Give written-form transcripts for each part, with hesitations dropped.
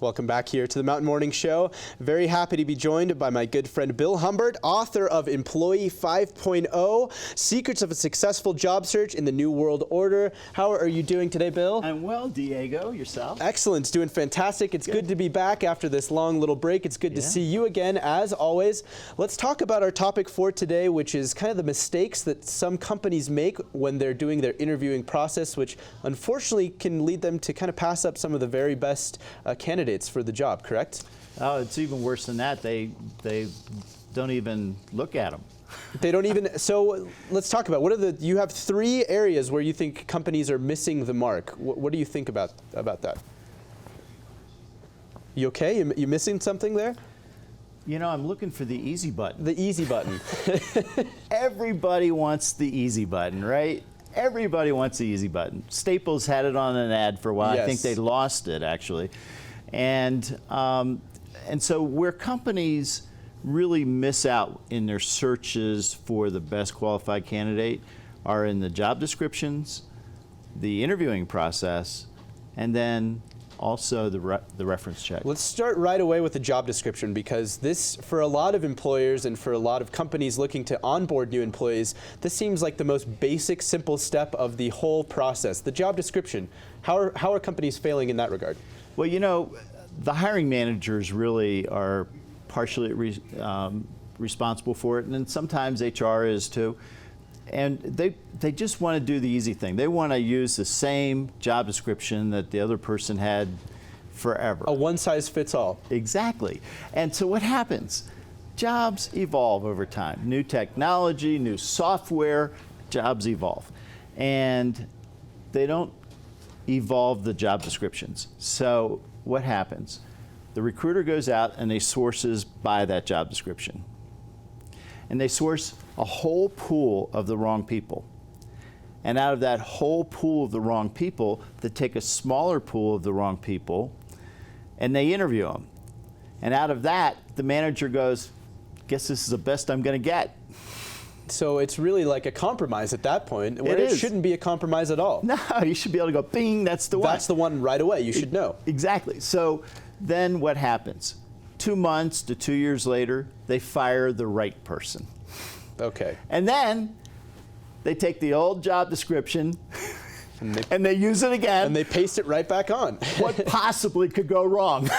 Welcome back here to the Mountain Morning Show. Very happy to be joined by my good friend Bill Humbert, author of Employee 5.0, Secrets of a Successful Job Search in the New World Order. How are you doing today, Bill? I'm well, Diego. Yourself? Excellent. Doing fantastic. It's good to be back after this long little break. It's good to see you again, as always. Let's talk about our topic for today, which is kind of the mistakes that some companies make when they're doing their interviewing process, which unfortunately can lead them to kind of pass up some of the very best candidates for the job, correct? Oh, it's even worse than that. They don't even look at them. They don't even, so let's talk about, you have 3 areas where you think companies are missing the mark. What do you think about that? You okay? You missing something there? You know, I'm looking for the easy button. The easy button. Everybody wants the easy button, right? Everybody wants the easy button. Staples had it on an ad for a while. Yes. I think they lost it, actually. And so where companies really miss out in their searches for the best qualified candidate are in the job descriptions, the interviewing process, and then also the reference check. Let's start right away with the job description, because this, for a lot of employers and for a lot of companies looking to onboard new employees, this seems like the most basic, simple step of the whole process. The job description, how are companies failing in that regard? Well, you know, the hiring managers really are partially responsible for it, and then sometimes HR is too. And they just want to do the easy thing. They want to use the same job description that the other person had forever. A one-size-fits-all. Exactly. And so what happens? Jobs evolve over time. New technology, new software, jobs evolve. And they don't evolve the job descriptions. So what happens? The recruiter goes out and they sources by that job description. And they source a whole pool of the wrong people. And out of that whole pool of the wrong people, they take a smaller pool of the wrong people and they interview them. And out of that, the manager goes, guess this is the best I'm going to get. So it's really like a compromise at that point, where it shouldn't be a compromise at all. No, you should be able to go, bing, that's the one. That's the one right away. You should know. Exactly. So then what happens? 2 months to 2 years later, they fire the right person. Okay. And then they take the old job description and they use it again. And they paste it right back on. What possibly could go wrong?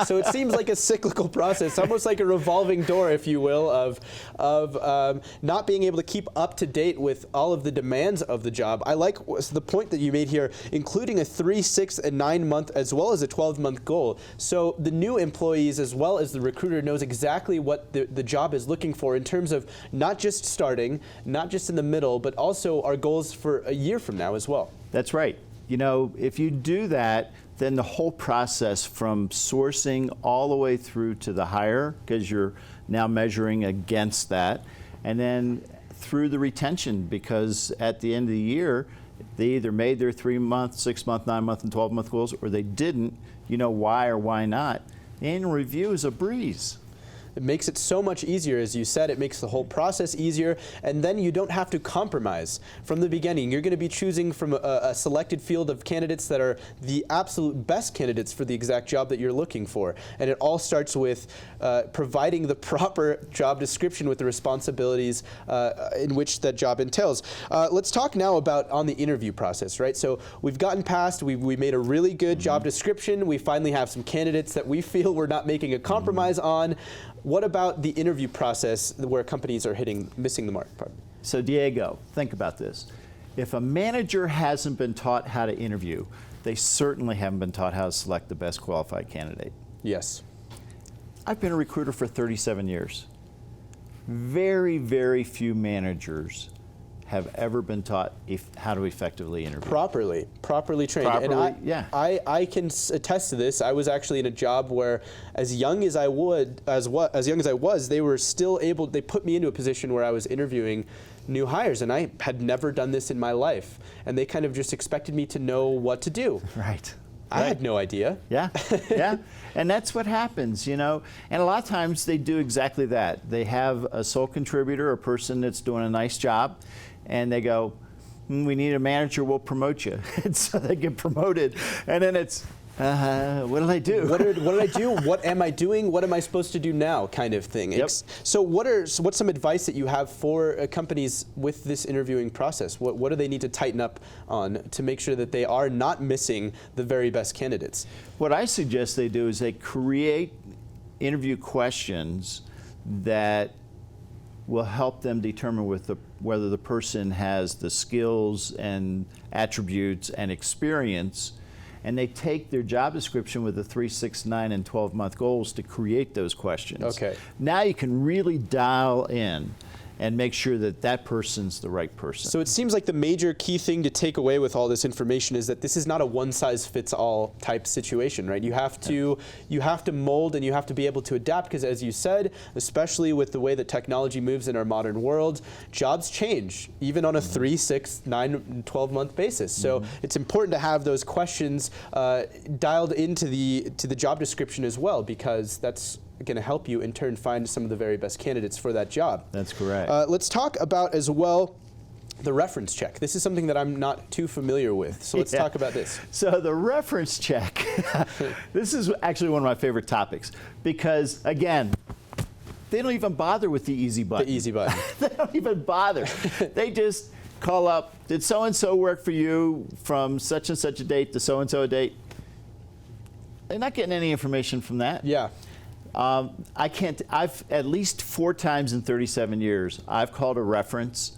So it seems like a cyclical process, almost like a revolving door, if you will, of not being able to keep up to date with all of the demands of the job. I like the point that you made here, including a 3, 6, and 9 month, as well as a 12-month goal. So the new employees, as well as the recruiter, knows exactly what the job is looking for in terms of not just starting, not just in the middle, but also our goals for a year from now as well. That's right. You know, if you do that, then the whole process from sourcing all the way through to the hire, because you're now measuring against that, and then through the retention, because at the end of the year, they either made their 3-month, 6-month, 9-month, and 12-month goals, or they didn't. You know why or why not. The annual review is a breeze. It makes it so much easier, as you said. It makes the whole process easier, and then you don't have to compromise from the beginning. You're going to be choosing from a selected field of candidates that are the absolute best candidates for the exact job that you're looking for. And it all starts with providing the proper job description with the responsibilities in which that job entails. Let's talk now about on the interview process, right? So we've gotten past, we made a really good job description. We finally have some candidates that we feel we're not making a compromise on. What about the interview process where companies are missing the mark? So Diego, think about this. If a manager hasn't been taught how to interview, they certainly haven't been taught how to select the best qualified candidate. Yes. I've been a recruiter for 37 years. Very, very few managers have ever been taught how to effectively interview. Properly trained. And I can attest to this. I was actually in a job where, as young as I was, they were still able. They put me into a position where I was interviewing new hires, and I had never done this in my life. And they kind of just expected me to know what to do. Right. I had no idea. Yeah, yeah. And that's what happens, you know. And a lot of times they do exactly that. They have a sole contributor, a person that's doing a nice job, and they go, we need a manager, we'll promote you. And so they get promoted. And then it's, what did I do? What did I do? What am I doing? What am I supposed to do now? Kind of thing. Yep. So what's some advice that you have for companies with this interviewing process? What do they need to tighten up on to make sure that they are not missing the very best candidates? What I suggest they do is they create interview questions that will help them determine whether the person has the skills and attributes and experience, and they take their job description with the 3, 6, 9, and 12-month goals to create those questions. Okay. Now you can really dial in and make sure that that person's the right person. So it seems like the major key thing to take away with all this information is that this is not a one-size-fits-all type situation, right? You have to mold and you have to be able to adapt, because as you said, especially with the way that technology moves in our modern world, jobs change, even on a 3, 6, 9, 12-month basis. So it's important to have those questions dialed into the job description as well, because that's going to help you in turn find some of the very best candidates for that job. That's correct. Let's talk about as well the reference check. This is something that I'm not too familiar with, so let's talk about this. So the reference check, this is actually one of my favorite topics, because again, they don't even bother with the easy button. The easy button. They don't even bother. They just call up, did so-and-so work for you from such and such a date to so-and-so date? They're not getting any information from that. Yeah. I've at least 4 times in 37 years, I've called a reference,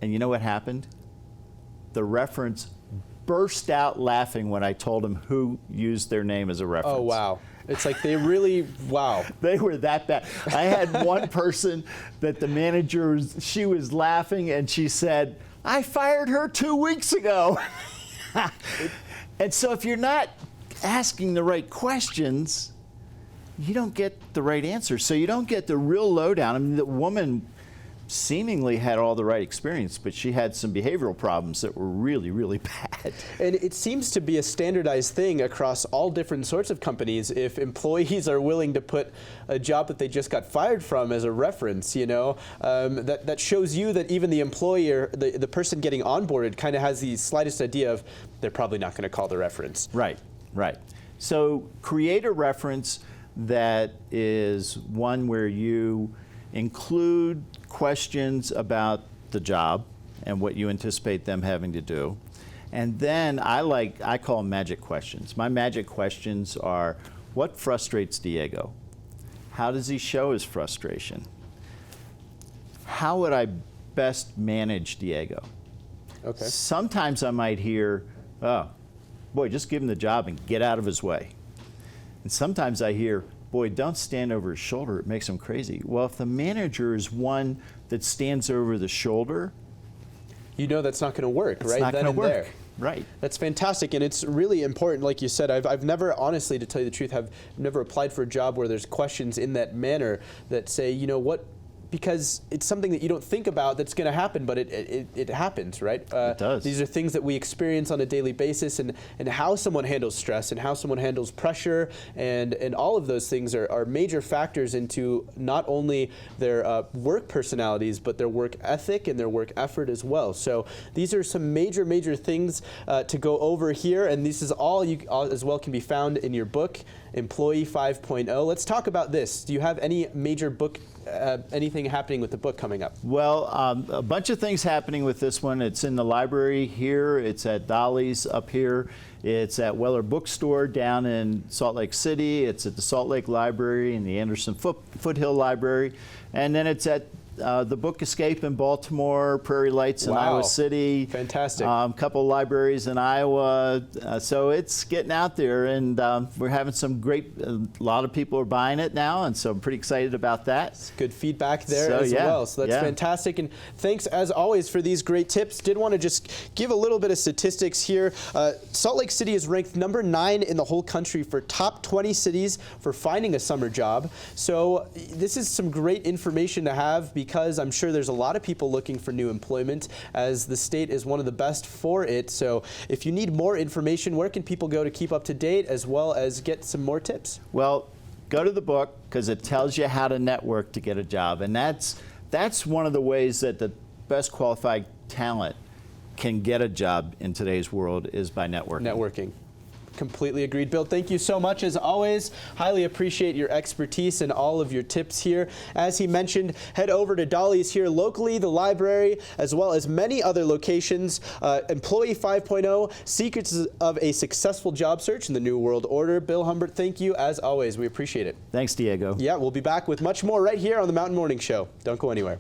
and you know what happened? The reference burst out laughing when I told him who used their name as a reference. Oh, wow. It's like they really, wow. They were that bad. I had one person that the manager, she was laughing, and she said, I fired her 2 weeks ago. And so if you're not asking the right questions, you don't get the right answer. So you don't get the real lowdown. I mean, the woman seemingly had all the right experience, but she had some behavioral problems that were really, really bad. And it seems to be a standardized thing across all different sorts of companies. If employees are willing to put a job that they just got fired from as a reference, you know, that shows you that even the employer, the person getting onboarded, kind of has the slightest idea of they're probably not going to call the reference. Right, right. So create a reference that is one where you include questions about the job and what you anticipate them having to do. And then I call them magic questions. My magic questions are, what frustrates Diego? How does he show his frustration? How would I best manage Diego? Okay. Sometimes I might hear, oh, boy, just give him the job and get out of his way. And sometimes I hear, boy, don't stand over his shoulder, it makes him crazy. Well, if the manager is one that stands over the shoulder, you know that's not going to work, right? It's not going to work. There. Right. That's fantastic, and it's really important, like you said. I've never, honestly, to tell you the truth, I've never applied for a job where there's questions in that manner that say, you know what, because it's something that you don't think about that's going to happen, but it happens, right? It does. These are things that we experience on a daily basis, and how someone handles stress and how someone handles pressure and all of those things are major factors into not only their work personalities, but their work ethic and their work effort as well. So these are some major things to go over here, and this is all as well can be found in your book, Employee 5.0. Let's talk about this. Do you have any major book, anything happening with the book coming up? Well, a bunch of things happening with this one. It's in the library here. It's at Dolly's up here. It's at Weller Bookstore down in Salt Lake City. It's at the Salt Lake Library and the Anderson Foothill Library. And then it's at the Book Escape in Baltimore, Prairie Lights in Iowa City. Fantastic. A couple libraries in Iowa. So it's getting out there, and we're having some great, a lot of people are buying it now, and so I'm pretty excited about that. It's good feedback there as yeah, well. So that's fantastic. And thanks, as always, for these great tips. Did want to just give a little bit of statistics here. Salt Lake City is ranked number 9 in the whole country for top 20 cities for finding a summer job. So this is some great information to have, because I'm sure there's a lot of people looking for new employment, as the state is one of the best for it. So if you need more information, where can people go to keep up to date as well as get some more tips? Well, go to the book, because it tells you how to network to get a job. And that's one of the ways that the best qualified talent can get a job in today's world, is by networking. Networking. Completely agreed. Bill, thank you so much as always. Highly appreciate your expertise and all of your tips here. As he mentioned, head over to Dolly's here locally, the library, as well as many other locations. Employee 5.0, Secrets of a Successful Job Search in the New World Order. Bill Humbert, thank you as always. We appreciate it. Thanks, Diego. Yeah, we'll be back with much more right here on the Mountain Morning Show. Don't go anywhere.